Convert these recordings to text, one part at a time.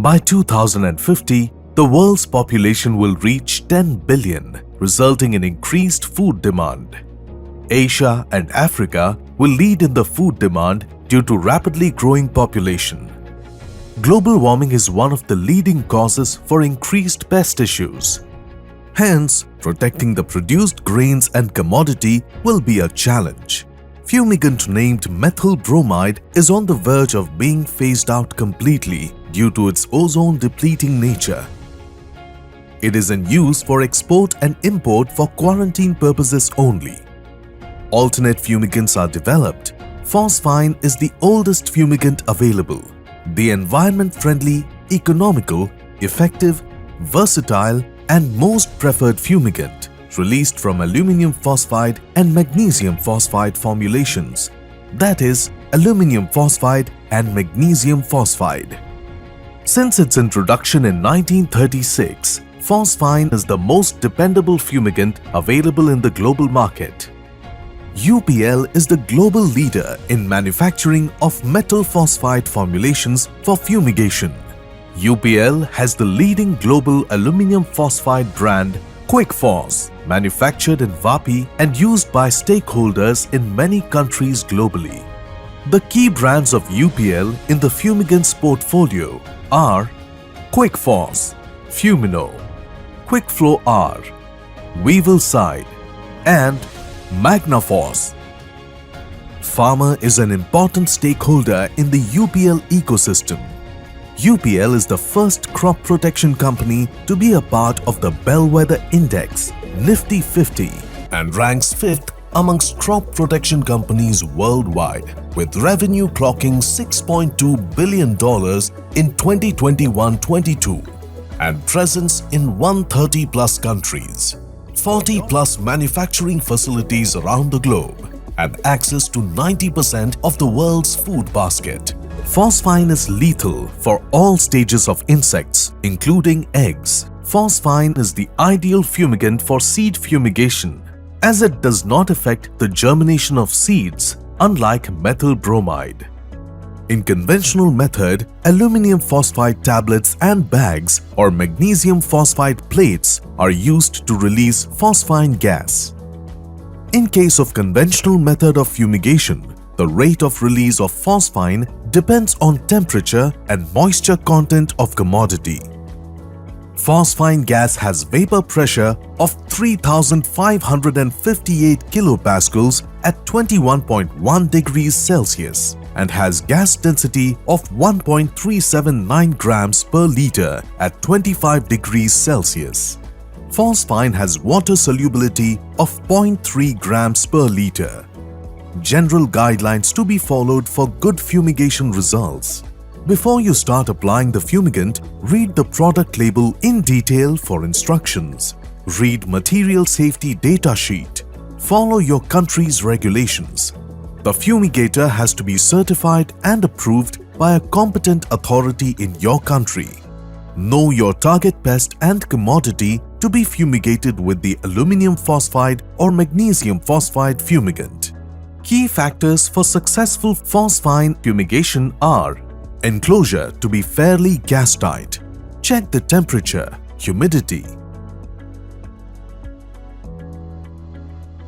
By 2050, the world's population will reach 10 billion, resulting in increased food demand. Asia and Africa will lead in the food demand due to rapidly growing population. Global warming is one of the leading causes for increased pest issues. Hence, protecting the produced grains and commodity will be a challenge. Fumigant named methyl bromide is on the verge of being phased out completely due to its ozone-depleting nature. It is in use for export and import for quarantine purposes only. Alternate fumigants are developed. PHOSPHINE is the oldest fumigant available. The environment-friendly, economical, effective, versatile, and most preferred fumigant, released from aluminum phosphide and magnesium phosphide formulations, that is, aluminum phosphide and magnesium phosphide. Since its introduction in 1936, PHOSPHINE is the most dependable fumigant available in the global market. UPL is the global leader in manufacturing of metal phosphide formulations for fumigation. UPL has the leading global aluminum phosphide brand QuickPhos, manufactured in Vapi and used by stakeholders in many countries globally. The key brands of UPL in the fumigants portfolio are QuickPhos, Fumino, QuickFlow R, Weevil-Side, and MagnaPhos. Farmer is an important stakeholder in the UPL ecosystem. UPL is the first crop protection company to be a part of the Bellwether Index Nifty 50 and ranks 5th amongst crop protection companies worldwide, with revenue clocking $6.2 billion in 2021-22 and presence in 130 plus countries, 40 plus manufacturing facilities around the globe, and access to 90% of the world's food basket. PHOSPHINE is lethal for all stages of insects, including eggs. PHOSPHINE is the ideal fumigant for seed fumigation, as it does not affect the germination of seeds, unlike methyl bromide. In conventional method, aluminum phosphide tablets and bags or magnesium phosphide plates are used to release PHOSPHINE gas. In case of conventional method of fumigation, the rate of release of PHOSPHINE depends on temperature and moisture content of commodity. PHOSPHINE gas has vapor pressure of 3,558 kilopascals at 21.1 degrees Celsius and has gas density of 1.379 grams per liter at 25 degrees Celsius. PHOSPHINE has water solubility of 0.3 grams per liter. General guidelines to be followed for good fumigation results. Before you start applying the fumigant, read the product label in detail for instructions. Read material safety data sheet. Follow your country's regulations. The fumigator has to be certified and approved by a competent authority in your country. Know your target pest and commodity to be fumigated with the aluminum phosphide or magnesium phosphide fumigant. Key factors for successful PHOSPHINE fumigation are: enclosure to be fairly gas tight. Check the temperature, humidity.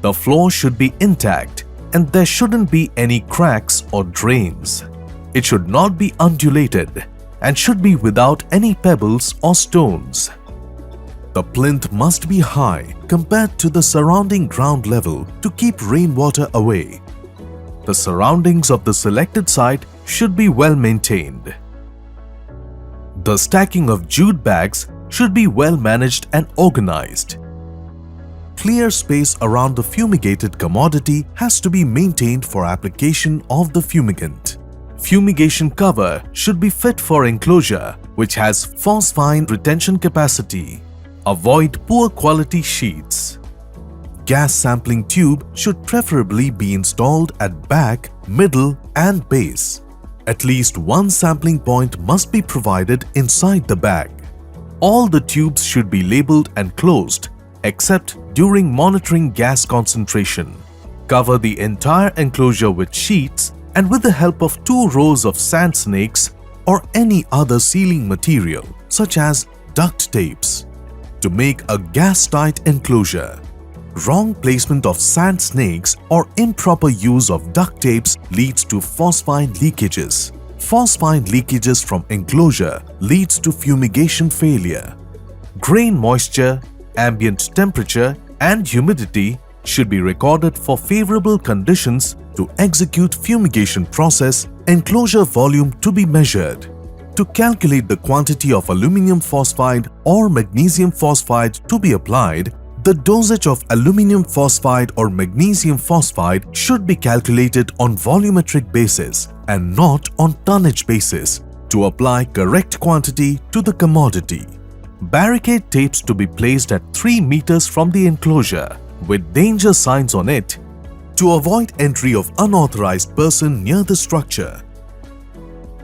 The floor should be intact and there shouldn't be any cracks or drains. It should not be undulated and should be without any pebbles or stones. The plinth must be high compared to the surrounding ground level to keep rainwater away. The surroundings of the selected site should be well maintained. The stacking of jute bags should be well managed and organized. Clear space around the fumigated commodity has to be maintained for application of the fumigant. Fumigation cover should be fit for enclosure which has PHOSPHINE retention capacity. Avoid poor quality sheets. Gas sampling tube should preferably be installed at back, middle and base. At least one sampling point must be provided inside the bag. All the tubes should be labeled and closed except during monitoring gas concentration. Cover the entire enclosure with sheets and with the help of 2 rows of sand snakes, or any other sealing material such as duct tapes to make a gas-tight enclosure. Wrong placement of sand snakes or improper use of duct tapes leads to phosphine leakages. Phosphine leakages from enclosure leads to fumigation failure. Grain moisture, ambient temperature and humidity should be recorded for favorable conditions to execute fumigation process. Enclosure volume to be measured. To calculate the quantity of aluminum phosphide or magnesium phosphide to be applied, the dosage of aluminum phosphide or magnesium phosphide should be calculated on volumetric basis and not on tonnage basis to apply correct quantity to the commodity. Barricade tapes to be placed at 3 meters from the enclosure with danger signs on it to avoid entry of unauthorized person near the structure.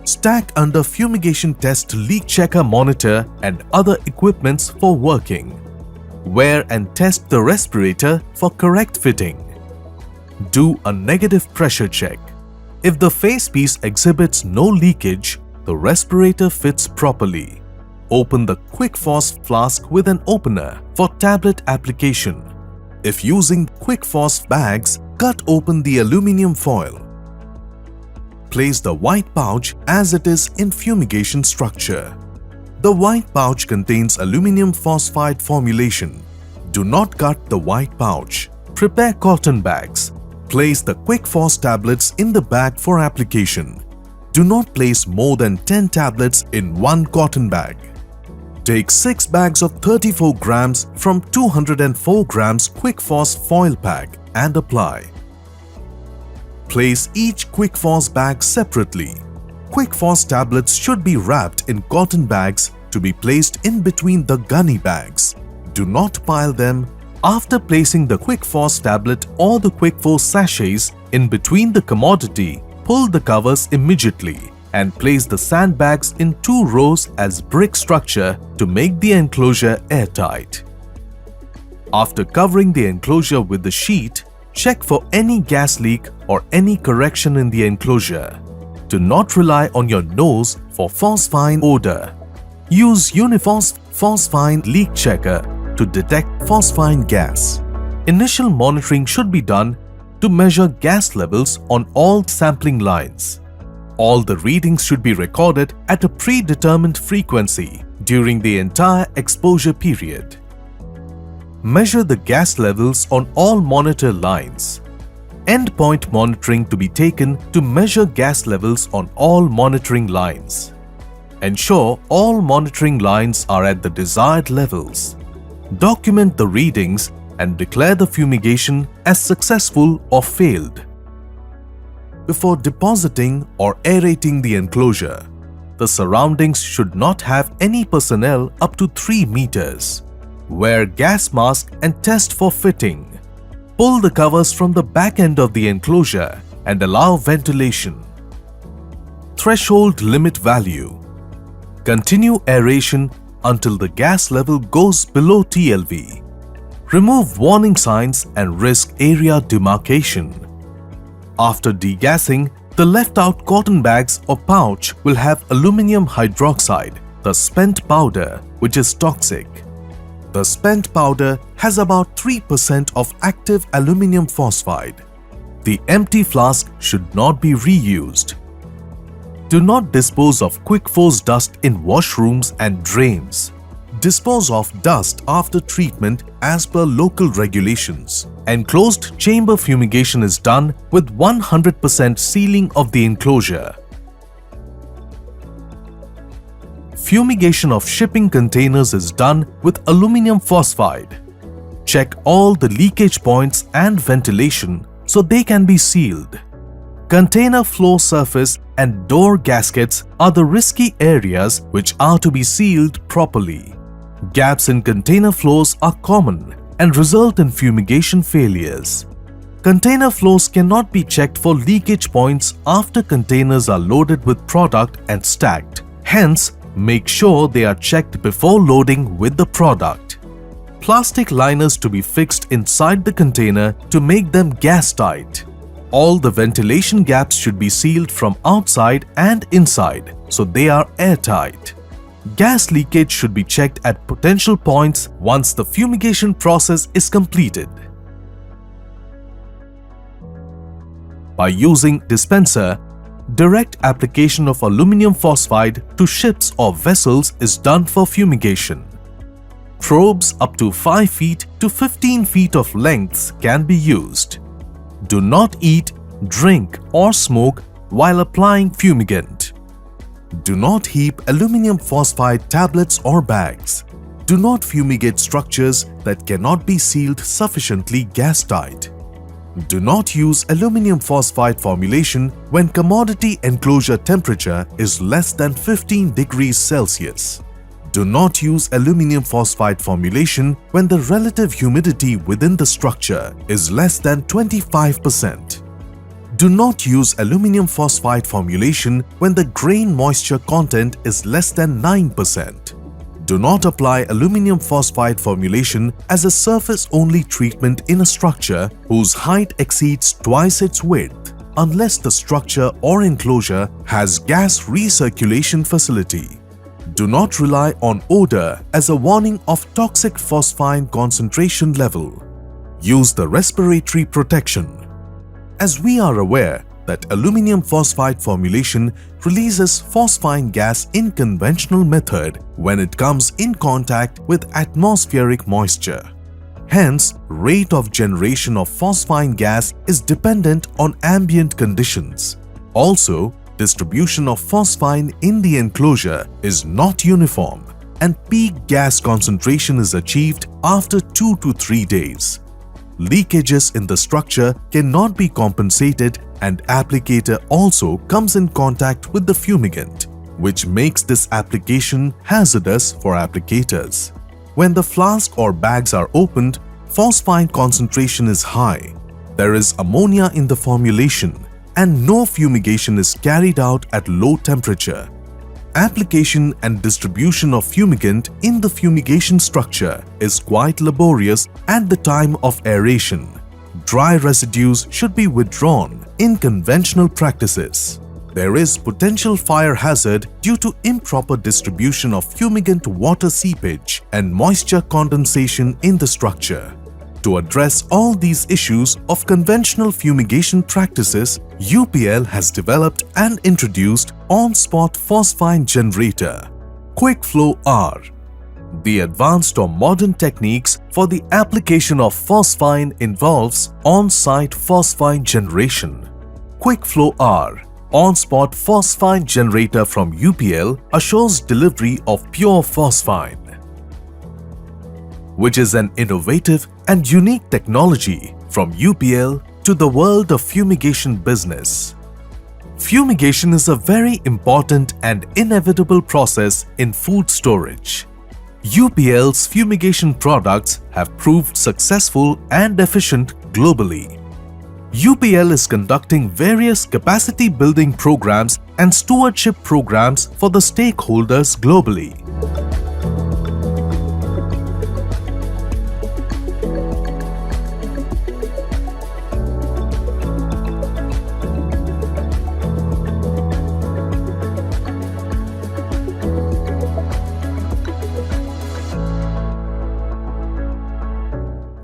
Stack under fumigation test leak checker monitor and other equipments for working. Wear and test the respirator for correct fitting. Do a negative pressure check. If the facepiece exhibits no leakage, the respirator fits properly. Open the Quick Phos flask with an opener for tablet application. If using Quick Phos bags, cut open the aluminum foil. Place the white pouch as it is in fumigation structure. The white pouch contains aluminum phosphide formulation. Do not cut the white pouch. Prepare cotton bags. Place the Quick Phos tablets in the bag for application. Do not place more than 10 tablets in one cotton bag. Take 6 bags of 34 grams from 204 grams Quick Phos foil pack and apply. Place each Quick Phos bag separately. Quick Phos tablets should be wrapped in cotton bags to be placed in between the gunny bags. Do not pile them. After placing the Quick Phos tablet or the Quick Phos sachets in between the commodity, pull the covers immediately and place the sandbags in 2 rows as brick structure to make the enclosure airtight. After covering the enclosure with the sheet, check for any gas leak or any correction in the enclosure. Do not rely on your nose for PHOSPHINE odor. Use Uniphos PHOSPHINE leak checker to detect PHOSPHINE gas. Initial monitoring should be done to measure gas levels on all sampling lines. All the readings should be recorded at a predetermined frequency during the entire exposure period. Measure the gas levels on all monitor lines. Endpoint monitoring to be taken to measure gas levels on all monitoring lines. Ensure all monitoring lines are at the desired levels. Document the readings and declare the fumigation as successful or failed. Before depositing or aerating the enclosure, the surroundings should not have any personnel up to 3 meters. Wear gas mask and test for fitting. Pull the covers from the back end of the enclosure and allow ventilation. Threshold limit value. Continue aeration until the gas level goes below TLV. Remove warning signs and risk area demarcation. After degassing, the left-out cotton bags or pouch will have aluminum hydroxide, the spent powder, which is toxic. The spent powder has about 3% of active aluminum phosphide. The empty flask should not be reused. Do not dispose of Quick Phos dust in washrooms and drains. Dispose of dust after treatment as per local regulations. Enclosed chamber fumigation is done with 100% sealing of the enclosure. Fumigation of shipping containers is done with aluminum phosphide. Check all the leakage points and ventilation so they can be sealed. Container floor surface and door gaskets are the risky areas which are to be sealed properly. Gaps in container floors are common and result in fumigation failures. Container floors cannot be checked for leakage points after containers are loaded with product and stacked. Hence, make sure they are checked before loading with the product. Plastic liners to be fixed inside the container to make them gas tight. All the ventilation gaps should be sealed from outside and inside, so they are airtight. Gas leakage should be checked at potential points once the fumigation process is completed. By using dispenser, direct application of aluminum phosphide to ships or vessels is done for fumigation. Probes up to 5 feet to 15 feet of lengths can be used. Do not eat, drink or smoke while applying fumigant. Do not heap aluminum phosphide tablets or bags. Do not fumigate structures that cannot be sealed sufficiently gas-tight. Do not use aluminum phosphide formulation when commodity enclosure temperature is less than 15 degrees Celsius. Do not use aluminum phosphide formulation when the relative humidity within the structure is less than 25%. Do not use aluminum phosphide formulation when the grain moisture content is less than 9%. Do not apply aluminum phosphide formulation as a surface-only treatment in a structure whose height exceeds twice its width, unless the structure or enclosure has gas recirculation facility. Do not rely on odor as a warning of toxic phosphine concentration level. Use the respiratory protection. As we are aware that aluminum phosphide formulation releases phosphine gas in conventional method when it comes in contact with atmospheric moisture. Hence, rate of generation of phosphine gas is dependent on ambient conditions. Also, distribution of phosphine in the enclosure is not uniform and peak gas concentration is achieved after 2 to 3 days. Leakages in the structure cannot be compensated and applicator also comes in contact with the fumigant, which makes this application hazardous for applicators. When the flask or bags are opened, phosphine concentration is high. There is ammonia in the formulation and no fumigation is carried out at low temperature. Application and distribution of fumigant in the fumigation structure is quite laborious at the time of aeration. Dry residues should be withdrawn in conventional practices. There is potential fire hazard due to improper distribution of fumigant water seepage and moisture condensation in the structure. To address all these issues of conventional fumigation practices, UPL has developed and introduced on-spot phosphine generator, Quick Flow R. The advanced or modern techniques for the application of phosphine involves on-site phosphine generation. Quick Flow R, on-spot phosphine generator from UPL assures delivery of pure phosphine, which is an innovative and unique technology from UPL to the world of fumigation business. Fumigation is a very important and inevitable process in food storage. UPL's fumigation products have proved successful and efficient globally. UPL is conducting various capacity building programs and stewardship programs for the stakeholders globally.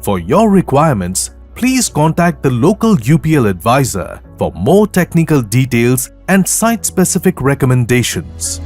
For your requirements, please contact the local UPL advisor for more technical details and site-specific recommendations.